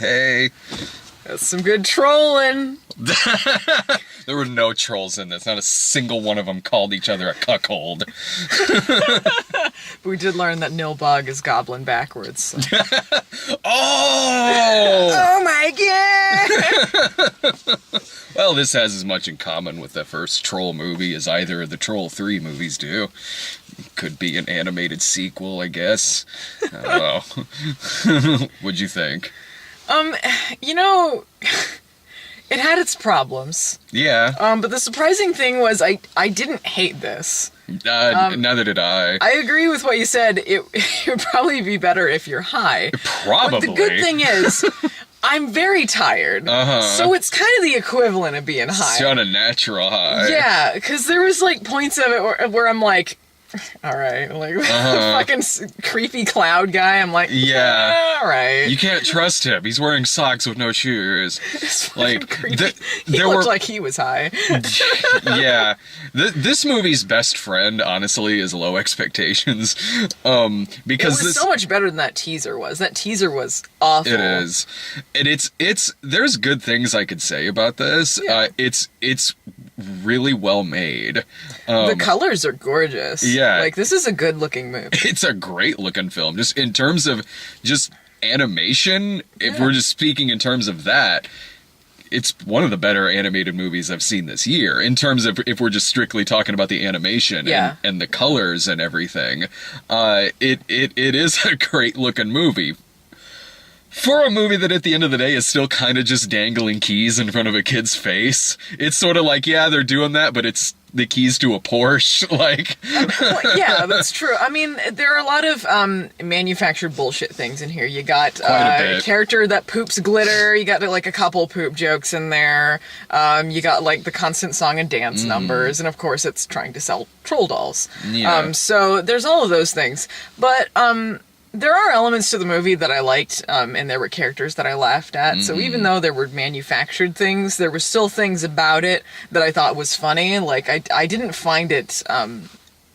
Hey. That's some good trolling. There were no trolls in this. Not a single one of them called each other a cuckold. We did learn that Nilbog is goblin backwards. So. Oh! Oh my god! Well, this has as much in common with the first Troll movie as either of the Troll 3 movies do. Could be an animated sequel, I guess. I don't know. What'd you think? You know, it had its problems. Yeah. But the surprising thing was I didn't hate this. Neither did I. I agree with what you said. It would probably be better if you're high. Probably. But the good thing is, I'm very tired. So it's kind of the equivalent of being high. It's on a natural high. Yeah, because there was like points of it where I'm like, all right, like the fucking creepy cloud guy. I'm like, yeah, all right. You can't trust him. He's wearing socks with no shoes. Like he looked like he was high. Yeah, this movie's best friend, honestly, is Low Expectations. Because it was so much better than that teaser was. That teaser was awful. It is, and it's. There's good things I could say about this. Yeah. It's really well made. The colors are gorgeous. Yeah. Like, this is a good-looking movie. It's a great-looking film. Just in terms of just animation, if we're just speaking in terms of that, it's one of the better animated movies I've seen this year. In terms of, if we're just strictly talking about the animation and the colors and everything, it is a great-looking movie. For a movie that at the end of the day is still kind of just dangling keys in front of a kid's face, it's sort of like, yeah, they're doing that, but it's the keys to a Porsche, like... Well, yeah, that's true. I mean, there are a lot of manufactured bullshit things in here. You got a character that poops glitter, you got like a couple poop jokes in there, you got like the constant song and dance numbers, and of course it's trying to sell troll dolls. Yeah. So there's all of those things. But... there are elements to the movie that I liked, and there were characters that I laughed at. So even though there were manufactured things, there were still things about it that I thought was funny. Like, I didn't find it a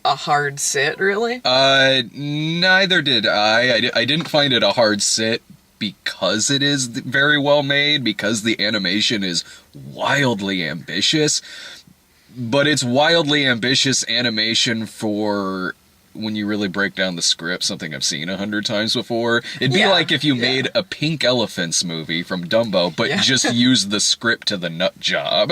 hard sit, really. Neither did I. I didn't find it a hard sit because it is very well made, because the animation is wildly ambitious. But it's wildly ambitious animation for... when you really break down the script, something I've seen 100 times before. It'd be like if you made a Pink Elephants movie from Dumbo, but just used the script to the nut job.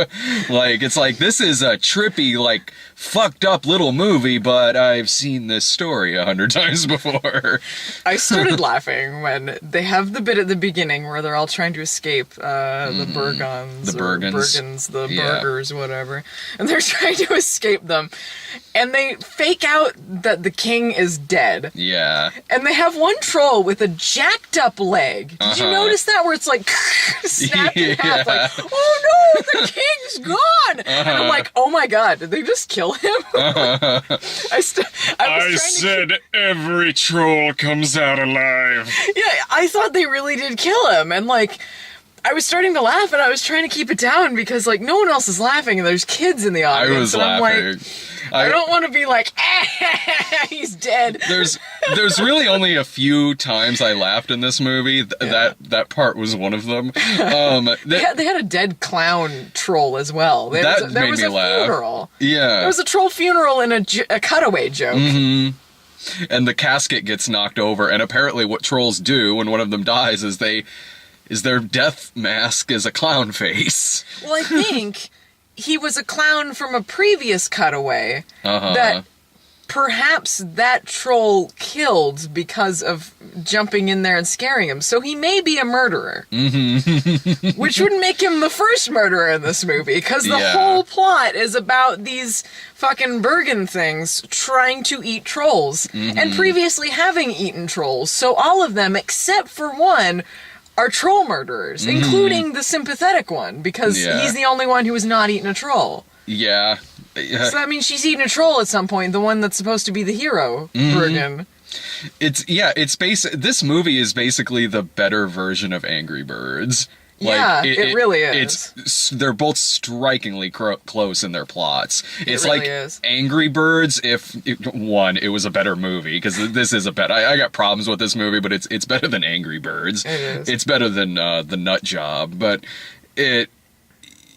Like, it's like, this is a trippy, like, fucked up little movie, but I've seen this story 100 times before. I started laughing when they have the bit at the beginning where they're all trying to escape the Burgons. The Bergens. The Burgers, whatever. And they're trying to escape them. And they fake out that the king is dead. Yeah. And they have one troll with a jacked up leg. Did you notice that? Where it's like snapped in half, like, oh no, the king's gone! And I'm like, oh my god, did they just kill him? I said every troll comes out alive. Yeah, I thought they really did kill him, and like, I was starting to laugh, and I was trying to keep it down because, like, no one else is laughing, and there's kids in the audience. I was and laughing. I'm like, I don't want to be like, he's dead. There's really only a few times I laughed in this movie. That part was one of them. They had a dead clown troll as well. There was a funeral. Yeah. There was a troll funeral and a cutaway joke. Mm-hmm. And the casket gets knocked over, and apparently what trolls do when one of them dies is their death mask is a clown face. Well, I think he was a clown from a previous cutaway that perhaps that troll killed because of jumping in there and scaring him. So he may be a murderer. Mm-hmm. Which would make him the first murderer in this movie, because the whole plot is about these fucking Bergen things trying to eat trolls, and previously having eaten trolls. So all of them, except for one, are troll murderers, including the sympathetic one, because he's the only one who has not eaten a troll. Yeah. So that means she's eaten a troll at some point, the one that's supposed to be the hero, Bergen. This movie is basically the better version of Angry Birds. Yeah, it really is. They're both strikingly close in their plots. It's really like is. Angry Birds. If one, it was a better movie, because this is a better. I got problems with this movie, but it's better than Angry Birds. It is. It's better than The Nut Job, but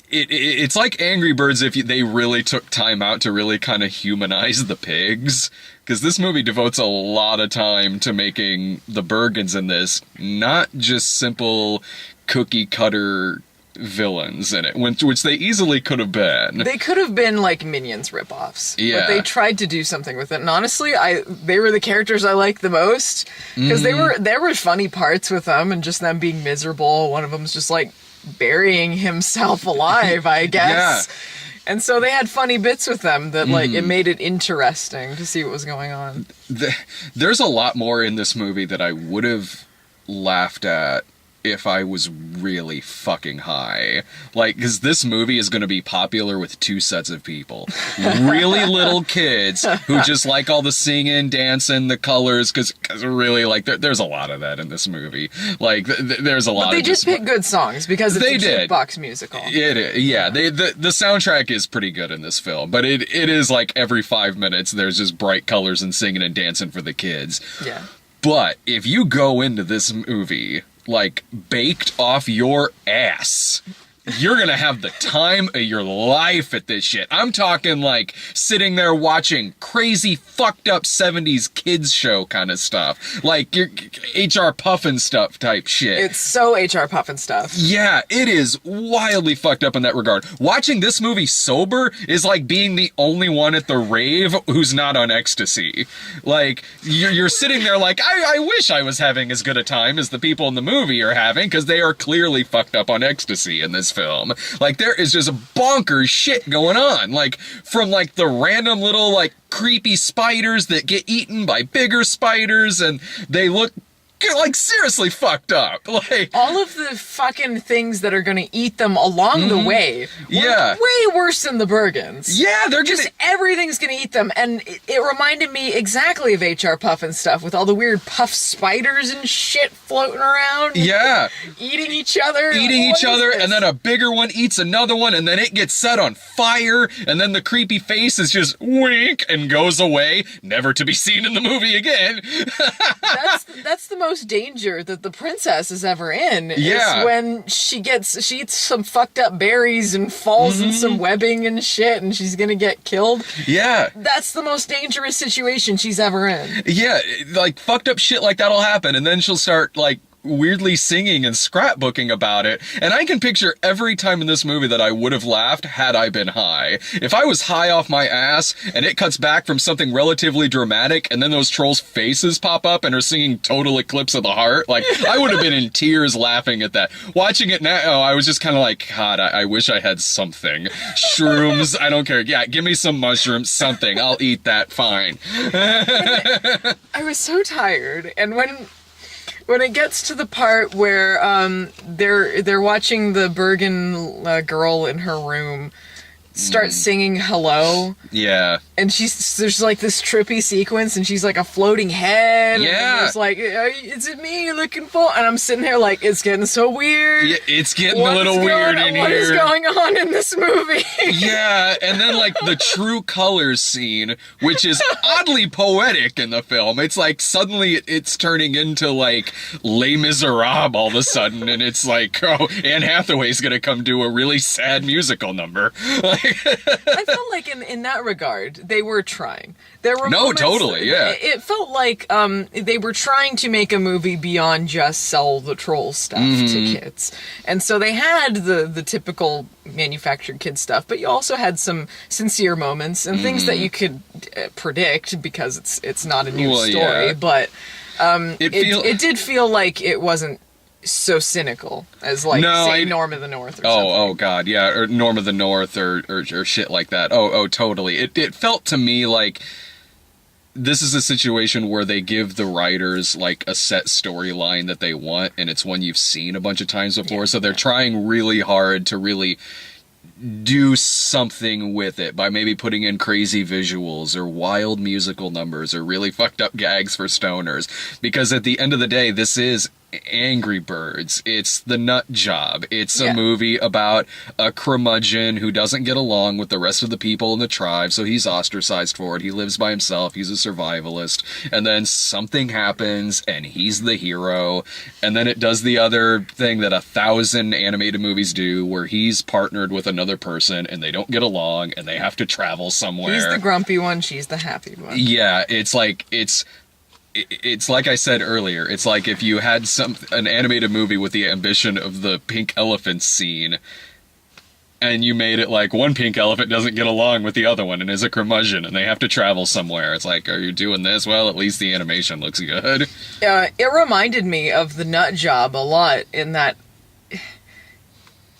it's like Angry Birds if they really took time out to really kind of humanize the pigs. Because this movie devotes a lot of time to making the Bergens in this not just simple cookie cutter villains in it, which they easily could have been. They could have been like Minions ripoffs. Yeah. But they tried to do something with it. And honestly, they were the characters I liked the most. Because there were funny parts with them and just them being miserable. One of them's just like burying himself alive, I guess. Yeah. And so they had funny bits with them that, like, it made it interesting to see what was going on. There's a lot more in this movie that I would have laughed at if I was really fucking high. Like, because this movie is going to be popular with two sets of people. Really little kids who just like all the singing, dancing, the colors, because really, like, there's a lot of that in this movie. Like, there's a lot of... But they just pick good songs, because it's a jukebox musical. It is, yeah. The soundtrack is pretty good in this film, but it is like every 5 minutes there's just bright colors and singing and dancing for the kids. Yeah. But if you go into this movie like baked off your ass, you're gonna have the time of your life at this shit. I'm talking like sitting there watching crazy fucked up 70s kids show kind of stuff. Like your HR Puffin stuff type shit. It's so HR Puffin stuff. Yeah, it is wildly fucked up in that regard. Watching this movie sober is like being the only one at the rave who's not on ecstasy. Like, you're sitting there like, I wish I was having as good a time as the people in the movie are having, because they are clearly fucked up on ecstasy in this film. Like, there is just bonkers shit going on. Like, from like the random little like creepy spiders that get eaten by bigger spiders, and they look like seriously fucked up. Like, all of the fucking things that are gonna eat them along the way were way worse than the Bergens. Yeah, they're just everything's gonna eat them, and it reminded me exactly of HR Puffin stuff with all the weird puff spiders and shit floating around. Yeah, eating each other, and then a bigger one eats another one, and then it gets set on fire, and then the creepy face is just wink and goes away, never to be seen in the movie again. That's the most danger that the princess is ever in. Yeah. Is when she eats some fucked up berries and falls in some webbing and shit, and she's gonna get killed. Yeah. That's the most dangerous situation she's ever in. Yeah, like fucked up shit like that'll happen, and then she'll start like weirdly singing and scrapbooking about it, and I can picture every time in this movie that I would have laughed had I been high. If I was high off my ass and it cuts back from something relatively dramatic and then those trolls' faces pop up and are singing Total Eclipse of the Heart, like, I would have been in tears laughing at that. Watching it now, I was just kind of like, God, I wish I had something. Shrooms, I don't care. Yeah, give me some mushrooms, something. I'll eat that, fine. I was so tired, and when it gets to the part where they're watching the Bergen girl in her room start singing Hello. Yeah. And there's like this trippy sequence, and she's like a floating head. Yeah. And it's like, is it me you're looking for? And I'm sitting here like, it's getting so weird. Yeah, it's getting a little weird in here. What is going on in this movie? Yeah, and then like the True Colors scene, which is oddly poetic in the film. It's like suddenly it's turning into like Les Miserables all of a sudden, and it's like, oh, Anne Hathaway's gonna come do a really sad musical number. I felt like in that regard, they were trying. There were moments, totally, yeah. It felt like they were trying to make a movie beyond just sell the troll stuff to kids. And so they had the typical manufactured kid stuff, but you also had some sincere moments and things that you could predict because it's not a new story. Yeah. But it did feel like it wasn't so cynical as like say Norm of the North or something. Oh god, yeah, or Norm of the North or shit like that. Oh totally. It felt to me like this is a situation where they give the writers like a set storyline that they want, and it's one you've seen a bunch of times before, so they're trying really hard to really do something with it by maybe putting in crazy visuals or wild musical numbers or really fucked up gags for stoners, because at the end of the day this is Angry Birds. It's The Nut Job. It's Yeah. a movie about a curmudgeon who doesn't get along with the rest of the people in the tribe, so he's ostracized for it. He lives by himself. He's a survivalist. And then something happens, and he's the hero. And then it does the other thing that 1,000 animated movies do, where he's partnered with another person, and they don't get along, and they have to travel somewhere. He's the grumpy one, she's the happy one. Yeah, it's like I said earlier, it's like if you had an animated movie with the ambition of the pink elephant scene, and you made it like one pink elephant doesn't get along with the other one and is a curmudgeon and they have to travel somewhere. It's like, are you doing this? Well, at least the animation looks good. It reminded me of The Nut Job a lot in that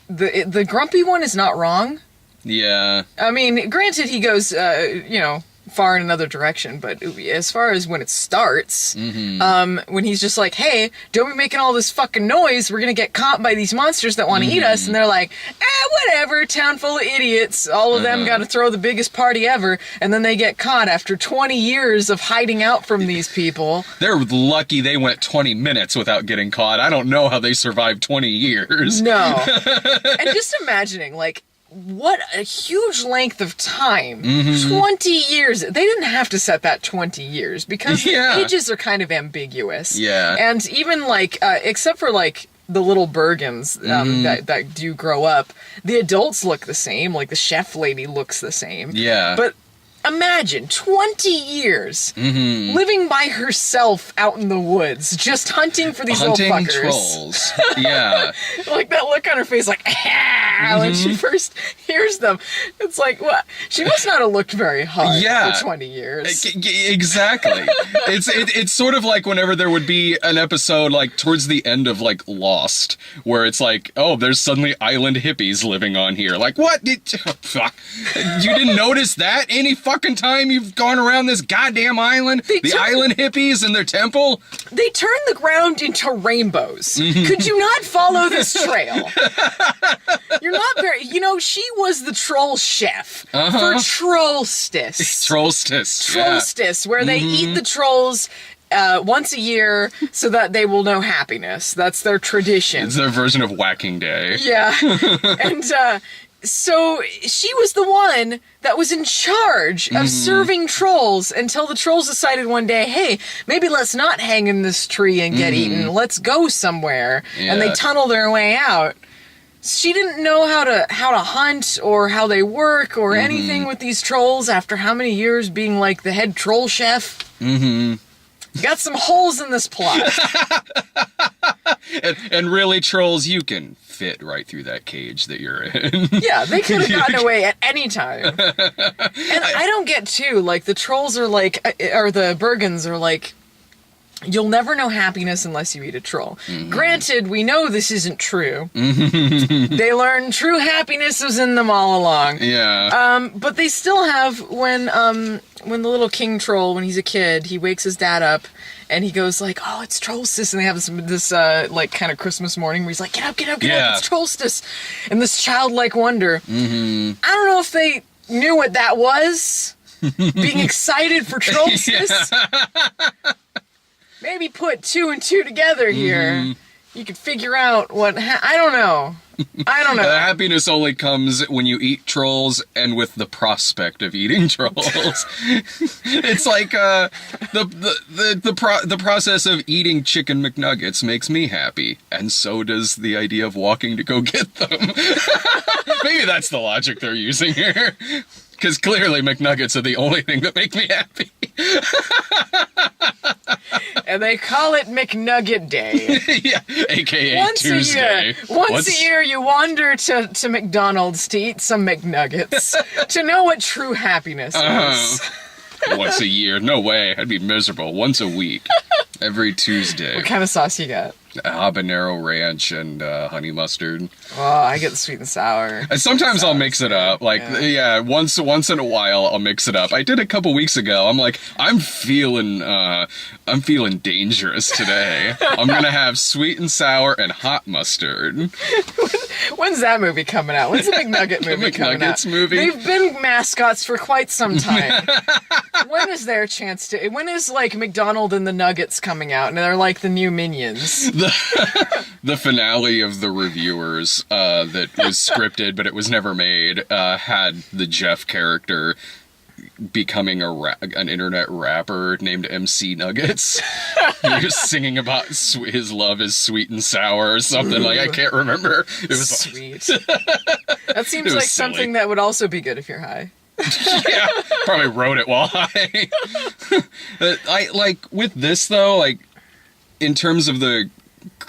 the grumpy one is not wrong. Yeah. I mean, granted, he goes, far in another direction, but as far as when it starts, when he's just like, hey, don't be making all this fucking noise, we're gonna get caught by these monsters that want to eat us, and they're like, whatever, town full of idiots, all of them gotta throw the biggest party ever, and then they get caught after 20 years of hiding out from these people. They're lucky they went 20 minutes without getting caught. I don't know how they survived 20 years. No. And just imagining, like, what a huge length of time. 20 years. They didn't have to set that 20 years because the ages are kind of ambiguous. Yeah. And even like, except for like the little Bergens that do grow up, the adults look the same. Like the chef lady looks the same. Yeah. But imagine 20 years living by herself out in the woods, just hunting for these little fuckers. Trolls. Yeah. Like that look on her face, like, when she first hears them. It's like, what? She must not have looked very hard for 20 years. Exactly. It's sort of like whenever there would be an episode, like, towards the end of, like, Lost, where it's like, oh, there's suddenly island hippies living on here. Like, what? Fuck. You didn't notice that any fucking time you've gone around this goddamn island? The island hippies and their temple? They turn the ground into rainbows. Could you not follow this trail? You're not very... she was the troll chef for Trollstis. Trollstis, where they eat the trolls once a year so that they will know happiness. That's their tradition. It's their version of Whacking Day. Yeah. And, so she was the one that was in charge of serving trolls until the trolls decided one day, hey, maybe let's not hang in this tree and get eaten. Let's go somewhere. Yeah. And they tunnel their way out. She didn't know how to hunt or how they work or anything with these trolls after how many years being like the head troll chef. Got some holes in this plot. and really, trolls, you can fit right through that cage that you're in. Yeah, they could have gotten away at any time. And I don't get, too, like, the trolls are like, or the Bergens are like, you'll never know happiness unless you eat a troll. Granted, we know this isn't true. They learn true happiness was in them all along. Yeah. But they still have, when the little king troll, when he's a kid, he wakes his dad up, and he goes like, oh, it's Trollstis, and they have this like, kind of Christmas morning where he's like, get up, it's Trollstis, and this childlike wonder. I don't know if they knew what that was, being excited for Trollstis. Maybe put 2 and 2 together here. You could figure out what... I don't know. Happiness only comes when you eat trolls and with the prospect of eating trolls. It's like the process of eating chicken McNuggets makes me happy, and so does the idea of walking to go get them. Maybe that's the logic they're using here. Because clearly McNuggets are the only thing that make me happy. And they call it McNugget Day. Yeah, a.k.a. Tuesday. Once a year, you wander to McDonald's to eat some McNuggets to know what true happiness is. Once a year? No way. I'd be miserable. Once a week. Every Tuesday. What kind of sauce you got? Habanero ranch and honey mustard. Oh, I get the sweet and sour. And sometimes I'll mix it up. Like, once in a while I'll mix it up. I did a couple weeks ago. I'm like, I'm feeling dangerous today. I'm gonna have sweet and sour and hot mustard. When's that movie coming out? When's the McNugget movie coming out? Movie? They've been mascots for quite some time. When is their chance to... When is, like, McDonald and the Nuggets coming out, and they're like the new Minions? The finale of The Reviewers that was scripted, but it was never made, had the Jeff character becoming an internet rapper named MC Nuggets. He was singing about his love is sweet and sour or something. Like, I can't remember. It was sweet. That seems like something that would also be good if you're high. Yeah, probably wrote it while high. I like with this though, like in terms of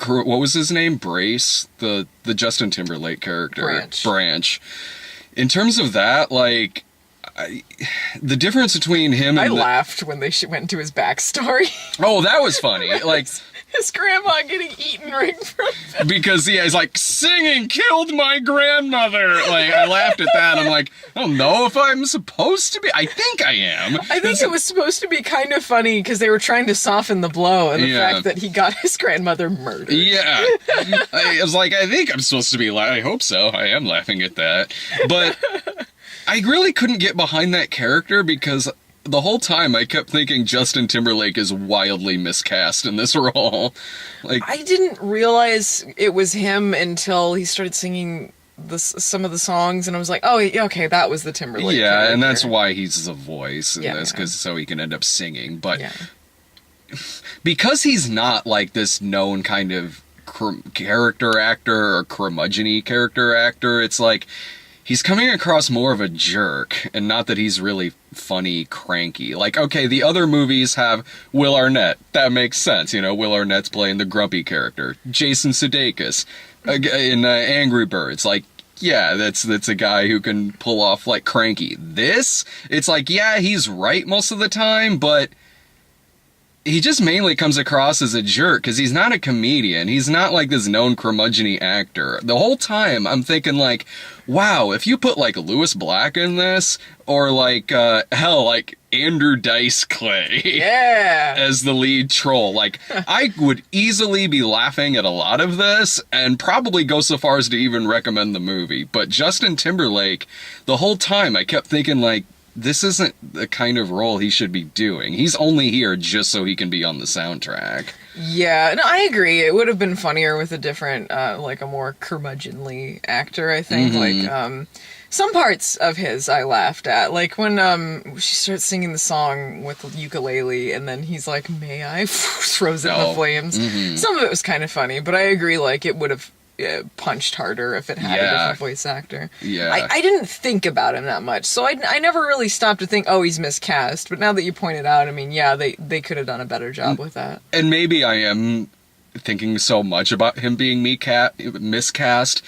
what was his name? Brace, the Justin Timberlake character. Branch. In terms of that, like, the difference between him and I laughed when they went to his backstory. Oh, that was funny. Like his grandma getting eaten right from him. Because he's like, singing killed my grandmother. Like, I laughed at that. I'm like, I don't know if I'm supposed to be. I think I am. I think it was supposed to be kind of funny because they were trying to soften the blow and the fact that he got his grandmother murdered. Yeah. I was like, I think I'm supposed to be I hope so. I am laughing at that. But I really couldn't get behind that character because the whole time I kept thinking Justin Timberlake is wildly miscast in this role. Like, I didn't realize it was him until he started singing some of the songs, and I was like, oh, okay, that was the Timberlake character. And that's why he's the voice in this, so he can end up singing. But because he's not like this known kind of character actor or curmudgeon-y character actor, it's like he's coming across more of a jerk, and not that he's really funny, cranky. Like, okay, the other movies have Will Arnett. That makes sense, you know, Will Arnett's playing the grumpy character. Jason Sudeikis in Angry Birds, like, yeah, that's a guy who can pull off, like, cranky. This, it's like, yeah, he's right most of the time, but he just mainly comes across as a jerk because he's not a comedian. He's not like this known curmudgeon-y actor. The whole time I'm thinking like, wow, if you put like Lewis Black in this, or like hell, like Andrew Dice Clay as the lead troll, like I would easily be laughing at a lot of this and probably go so far as to even recommend the movie. But Justin Timberlake, the whole time I kept thinking like, this isn't the kind of role he should be doing. He's only here just so he can be on the soundtrack. Yeah, no, I agree. It would have been funnier with a different, like a more curmudgeonly actor, I think. Like, some parts of his I laughed at. Like when she starts singing the song with the ukulele and then he's like, may I? Throws it in the flames. Some of it was kind of funny, but I agree, like, it would have punched harder if it had a different voice actor. I didn't think about him that much, so I never really stopped to think, oh, he's miscast. But now that you pointed out, I mean, yeah, they could have done a better job with that. And maybe I am thinking so much about him being miscast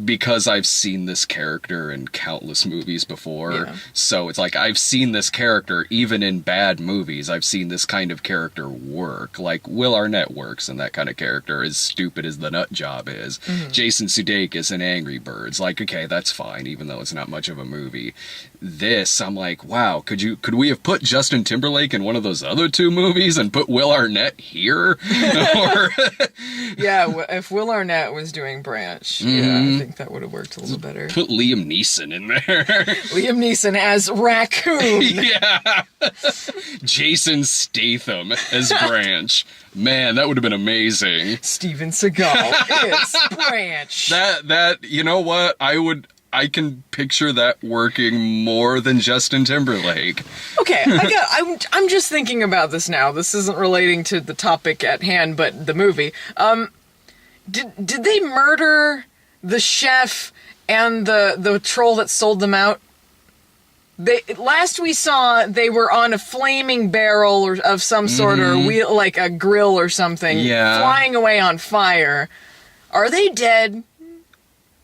because I've seen this character in countless movies before. So it's like, I've seen this character even in bad movies. I've seen this kind of character work. Like, Will Arnett works in that kind of character, as stupid as the nut job is. Jason Sudeikis in Angry Birds. Like, okay, that's fine, even though it's not much of a movie. This, I'm like, wow, could we have put Justin Timberlake in one of those other two movies and put Will Arnett here? Yeah, if Will Arnett was doing Branch, I think that would have worked a little better. Put Liam Neeson in there. Liam Neeson as Raccoon. Yeah. Jason Statham as Branch. Man, that would have been amazing. Steven Seagal is Branch. That you know what? I can picture that working more than Justin Timberlake. Okay, I'm just thinking about this now. This isn't relating to the topic at hand, but the movie. Did they murder the chef and the troll that sold them out? Last we saw, they were on a flaming barrel or of some sort, or wheel, like a grill or something, flying away on fire. Are they dead?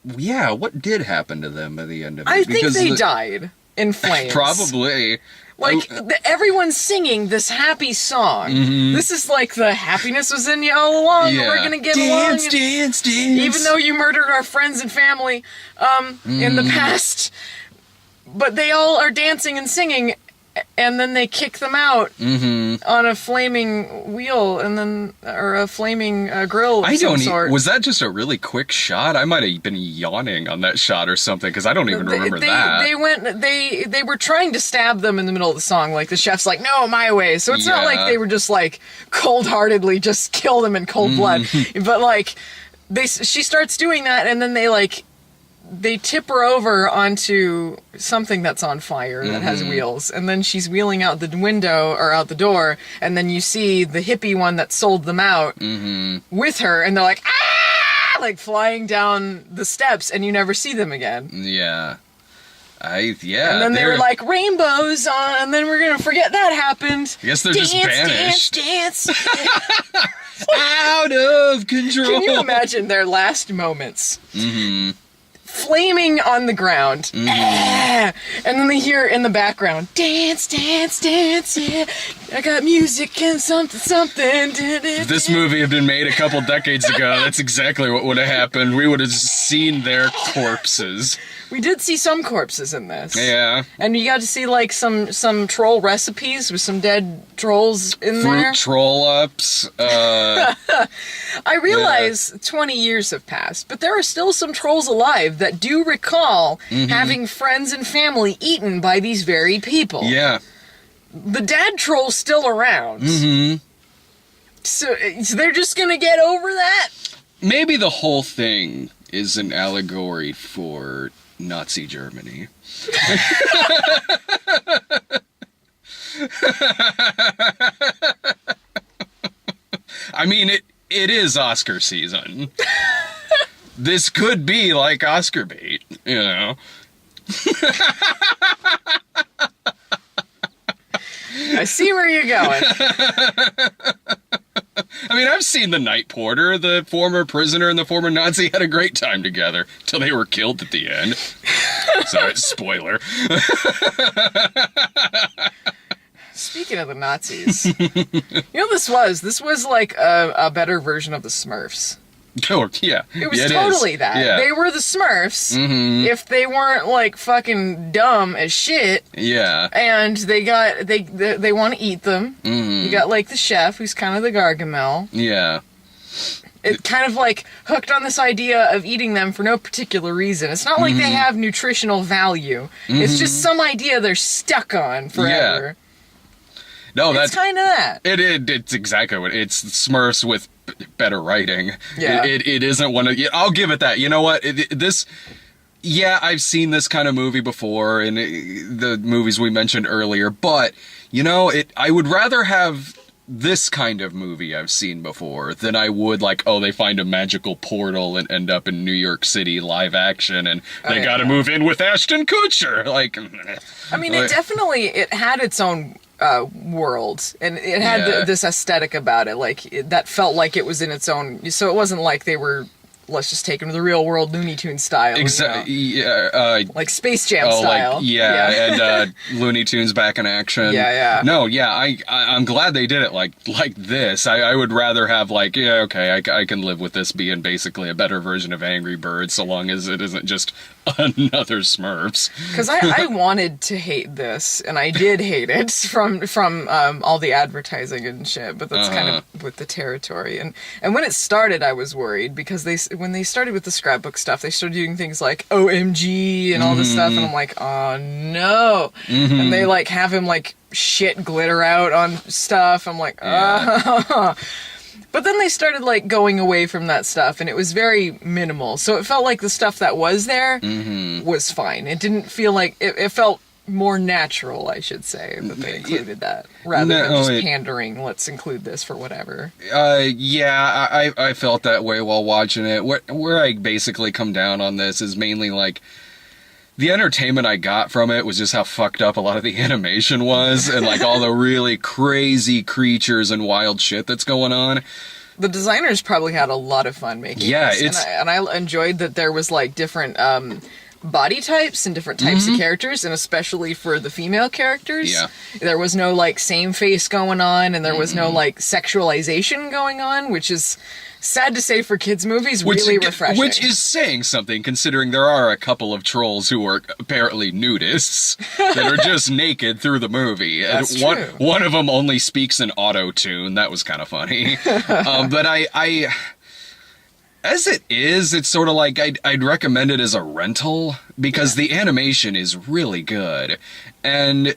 Yeah, what did happen to them at the end of it? I think they died in flames. Probably. Like, everyone's singing this happy song. This is like the happiness was in you all along. We're gonna get along. Dance. Even though you murdered our friends and family in the past. But they all are dancing and singing, and then they kick them out on a flaming wheel, and then or a flaming grill of some sort. Was that just a really quick shot? I might have been yawning on that shot or something because I don't even remember that. They were trying to stab them in the middle of the song. Like the chef's like, "No, my way." So it's not like they were just like cold-heartedly just kill them in cold blood, but like she starts doing that, and then they tip her over onto something that's on fire that has wheels, and then she's wheeling out the window or out the door, and then you see the hippie one that sold them out with her, and they're like, ah, like flying down the steps, and you never see them again. Yeah. And then they were like, rainbows on, and then we're gonna forget that happened. I guess they're just banished. Dance. Out of control. Can you imagine their last moments? Flaming on the ground. And then they hear in the background, dance, dance, dance, yeah. I got music and something. If this movie had been made a couple decades ago, that's exactly what would have happened. We would have seen their corpses. We did see some corpses in this. Yeah. And you got to see, like, some troll recipes with some dead trolls in there. Fruit troll-ups. I realize 20 years have passed, but there are still some trolls alive that do recall having friends and family eaten by these very people. Yeah. The dad troll's still around. So they're just gonna get over that? Maybe the whole thing is an allegory for Nazi Germany. I mean, it is Oscar season. This could be like Oscar bait, you know? I see where you're going. I mean, I've seen The Night Porter. The former prisoner and the former Nazi had a great time together till they were killed at the end. Sorry, spoiler. Speaking of the Nazis, you know this was like a better version of the Smurfs. Oh, yeah. It was totally that. Yeah. They were the Smurfs if they weren't like fucking dumb as shit. Yeah. And they want to eat them. You got like the chef who's kind of the Gargamel. Yeah. It kind of like hooked on this idea of eating them for no particular reason. It's not like they have nutritional value. It's just some idea they're stuck on forever. Yeah. No, it's kind of that. It's exactly what it's Smurfs with better writing. Yeah. It isn't one of. I'll give it that. You know what? Yeah, I've seen this kind of movie before in the movies we mentioned earlier, but you know, I would rather have this kind of movie I've seen before than I would like, oh, they find a magical portal and end up in New York City live action and they gotta move in with Ashton Kutcher. Like, I mean, it had its own world, and it had this aesthetic about it, like that felt like it was in its own. So it wasn't like they were, let's just take them to the real world Looney Tunes style. Exactly. You know? Like Space Jam style. And Looney Tunes back in action. Yeah. No, yeah, I'm glad they did it like this. I would rather have like, yeah, okay, I can live with this being basically a better version of Angry Birds, so long as it isn't just another Smurfs. Because I wanted to hate this, and I did hate it from all the advertising and shit, but that's kind of with the territory. And when it started, I was worried, because when they started with the scrapbook stuff, they started doing things like OMG and all this stuff, and I'm like, oh no. And they like have him like shit glitter out on stuff. I'm like, oh. But then they started like going away from that stuff, and it was very minimal. So it felt like the stuff that was there was fine. It didn't feel like it felt more natural, I should say, that they included that rather than just pandering. Let's include this for whatever. I felt that way while watching it. Where I basically come down on this is mainly like, the entertainment I got from it was just how fucked up a lot of the animation was, and like all the really crazy creatures and wild shit that's going on. The designers probably had a lot of fun making this. And I enjoyed that there was like different body types and different types of characters, and especially for the female characters. Yeah. There was no, like, same face going on, and there was no, like, sexualization going on, which is, sad to say for kids' movies, really refreshing. Which is saying something, considering there are a couple of trolls who are apparently nudists that are just naked through the movie. That's and true. One of them only speaks in auto-tune. That was kind of funny. But I as it is, it's sort of like I'd recommend it as a rental because the animation is really good. And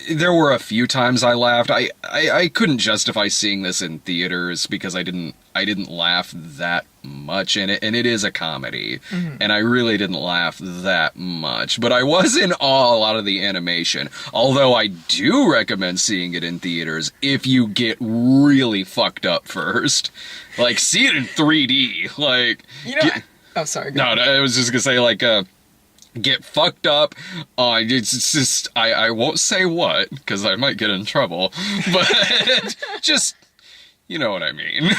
there were a few times I laughed. I couldn't justify seeing this in theaters because I didn't laugh that much in it, and it is a comedy, and I really didn't laugh that much. But I was in awe a lot of the animation, although I do recommend seeing it in theaters if you get really fucked up first. Like, see it in 3D. Like, oh, sorry. No, I was just gonna say, like, get fucked up. It's just, I won't say what, because I might get in trouble, but just, you know what I mean.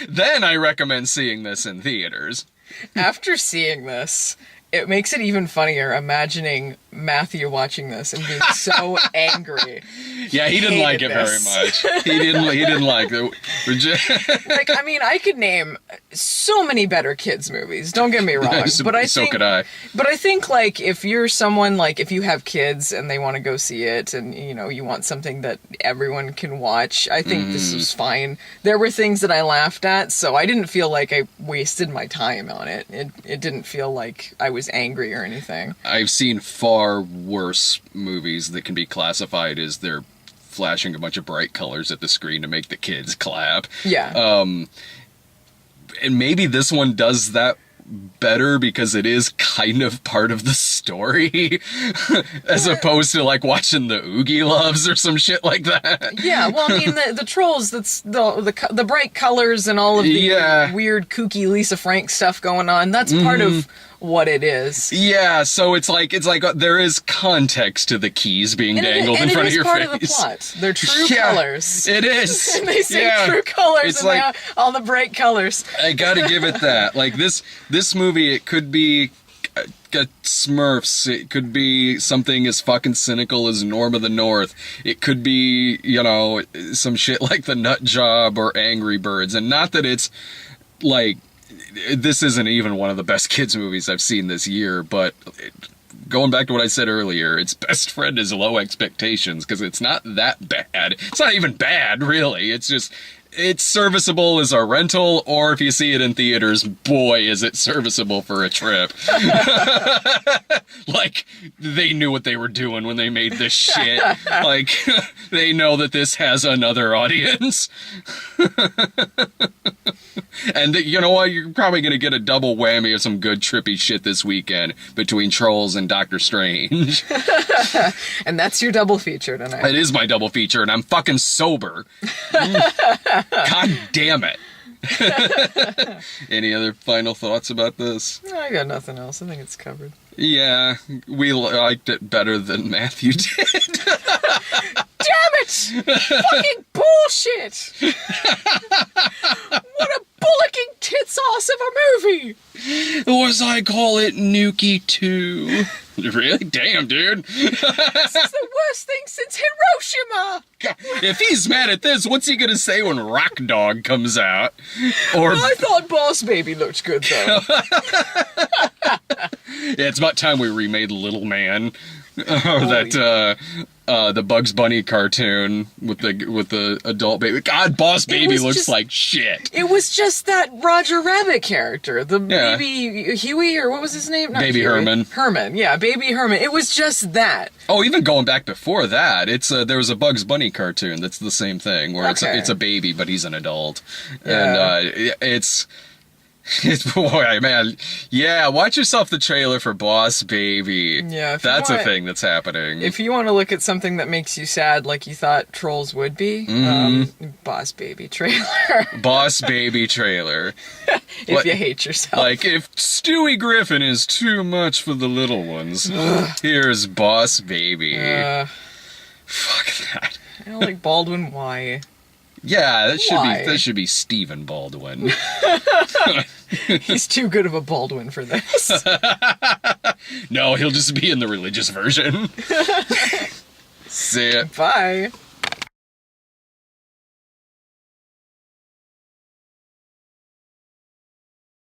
Then I recommend seeing this in theaters. After seeing this, it makes it even funnier imagining Matthew watching this and being so angry. Yeah, he didn't like it very much. He didn't like it. Like, I mean, I could name so many better kids movies. Don't get me wrong, so could I. But I think, like, if you're someone, like, if you have kids and they want to go see it, and you want something that everyone can watch, I think this was fine. There were things that I laughed at, so I didn't feel like I wasted my time on it. It didn't feel like I was angry or anything. I've seen far worse movies that can be classified as they're flashing a bunch of bright colors at the screen to make the kids clap. Yeah. And maybe this one does that better because it is kind of part of the story as opposed to like watching the Oogie Loves or some shit like that. Yeah, well, I mean, the trolls, that's the bright colors and all of the weird kooky Lisa Frank stuff going on, that's part of what it is. Yeah, so it's like there is context to the keys being dangled in front of your face. And it is part of the plot. They're true colors. It is. And they say true colors, it's and like, they have all the bright colors. I gotta give it that. Like, this movie, it could be Smurfs. It could be something as fucking cynical as Norm of the North. It could be, some shit like The Nut Job or Angry Birds. And not that it's, like, this isn't even one of the best kids movies I've seen this year, but going back to what I said earlier, its best friend is Low Expectations, because it's not that bad. It's not even bad, really. It's just, it's serviceable as a rental, or if you see it in theaters, boy, is it serviceable for a trip. Like, they knew what they were doing when they made this shit. Like, they know that this has another audience. And you know what? You're probably going to get a double whammy of some good trippy shit this weekend between Trolls and Doctor Strange. And that's your double feature tonight. It is my double feature, and I'm fucking sober. God damn it. Any other final thoughts about this? I got nothing else. I think it's covered. Yeah, we liked it better than Matthew did. Damn it! Fucking bullshit! What a bullocking tits ass of a movie! Or as I call it, Nuki 2. Really? Damn, dude. This is the worst thing since Hiroshima! God, if he's mad at this, what's he gonna say when Rock Dog comes out? Or I thought Boss Baby looked good, though. Yeah, it's about time we remade Little Man. The Bugs Bunny cartoon with the adult baby. God, Boss Baby looks like shit. It was just that Roger Rabbit character, the baby Huey, or what was his name? Not Baby Huey. Herman. Herman, yeah, Baby Herman. It was just that. Oh, even going back before that, there was a Bugs Bunny cartoon that's the same thing, where it's a baby, but he's an adult, and it's boy, man, yeah. Watch yourself the trailer for Boss Baby. Yeah, that's a thing that's happening. If you want to look at something that makes you sad, like you thought Trolls would be, Boss Baby trailer. Boss Baby trailer. If you hate yourself. Like, if Stewie Griffin is too much for the little ones, here's Boss Baby. Fuck that. I don't like Baldwin. Why? Yeah, that should be Stephen Baldwin. He's too good of a Baldwin for this. No, he'll just be in the religious version. See ya. Bye.